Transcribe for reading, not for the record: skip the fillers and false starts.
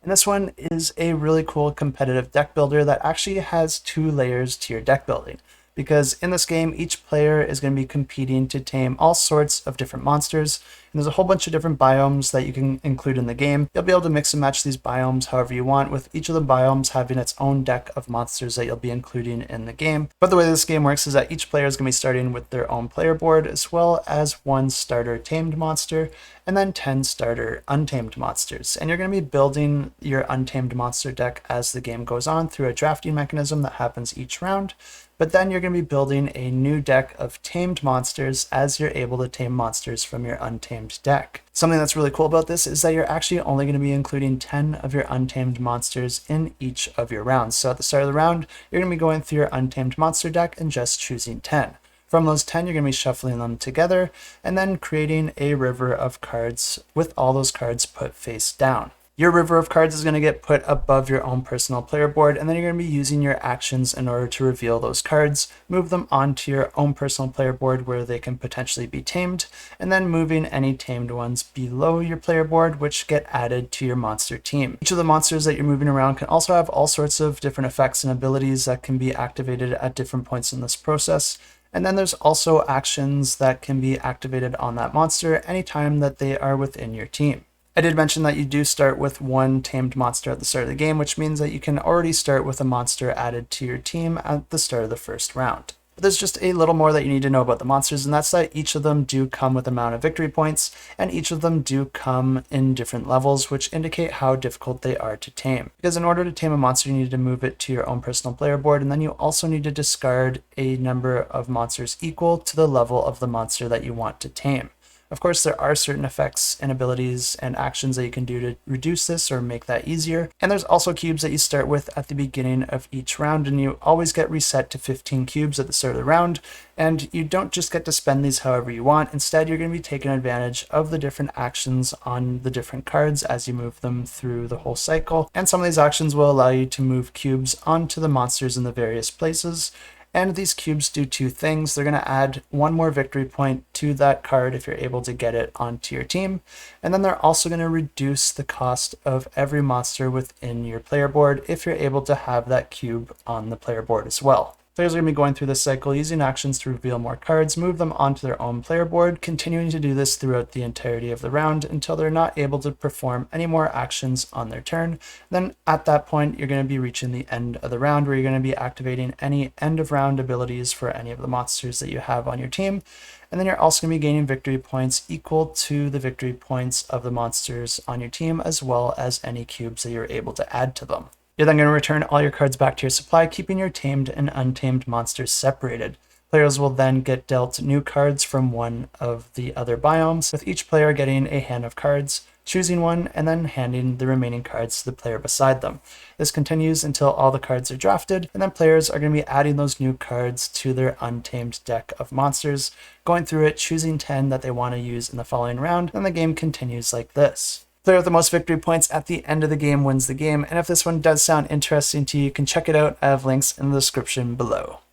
And this one is a really cool competitive deck builder that actually has 2 layers to your deck building. Because in this game, each player is going to be competing to tame all sorts of different monsters. And there's a whole bunch of different biomes that you can include in the game. You'll be able to mix and match these biomes however you want, with each of the biomes having its own deck of monsters that you'll be including in the game. But the way this game works is that each player is going to be starting with their own player board, as well as 1 starter tamed monster, and then 10 starter untamed monsters. And you're going to be building your untamed monster deck as the game goes on through a drafting mechanism that happens each round. But then you're going to be building a new deck of tamed monsters as you're able to tame monsters from your untamed deck. Something that's really cool about this is that you're actually only going to be including 10 of your untamed monsters in each of your rounds. So at the start of the round, you're going to be going through your untamed monster deck and just choosing 10. From those 10, you're going to be shuffling them together and then creating a river of cards with all those cards put face down. Your river of cards is going to get put above your own personal player board, and then you're going to be using your actions in order to reveal those cards, move them onto your own personal player board where they can potentially be tamed, and then moving any tamed ones below your player board, which get added to your monster team. Each of the monsters that you're moving around can also have all sorts of different effects and abilities that can be activated at different points in this process. And then there's also actions that can be activated on that monster anytime that they are within your team. I did mention that you do start with 1 tamed monster at the start of the game, which means that you can already start with a monster added to your team at the start of the first round. But there's just a little more that you need to know about the monsters, and that's that each of them do come with an amount of victory points, and each of them do come in different levels, which indicate how difficult they are to tame. Because in order to tame a monster, you need to move it to your own personal player board, and then you also need to discard a number of monsters equal to the level of the monster that you want to tame. Of course, there are certain effects and abilities and actions that you can do to reduce this or make that easier. And there's also cubes that you start with at the beginning of each round, and you always get reset to 15 cubes at the start of the round. And you don't just get to spend these however you want. Instead, you're going to be taking advantage of the different actions on the different cards as you move them through the whole cycle. And some of these actions will allow you to move cubes onto the monsters in the various places. And these cubes do 2 things. They're going to add 1 more victory point to that card if you're able to get it onto your team. And then they're also going to reduce the cost of every monster within your player board if you're able to have that cube on the player board as well. Players are going to be going through this cycle using actions to reveal more cards, move them onto their own player board, continuing to do this throughout the entirety of the round until they're not able to perform any more actions on their turn. Then at that point, you're going to be reaching the end of the round where you're going to be activating any end of round abilities for any of the monsters that you have on your team. And then you're also going to be gaining victory points equal to the victory points of the monsters on your team, as well as any cubes that you're able to add to them. You're then going to return all your cards back to your supply, keeping your tamed and untamed monsters separated. Players will then get dealt new cards from one of the other biomes, with each player getting a hand of cards, choosing one, and then handing the remaining cards to the player beside them. This continues until all the cards are drafted, and then players are going to be adding those new cards to their untamed deck of monsters, going through it, choosing 10 that they want to use in the following round, and the game continues like this. Player with the most victory points at the end of the game wins the game, and if this one does sound interesting to you, you can check it out. I have links in the description below.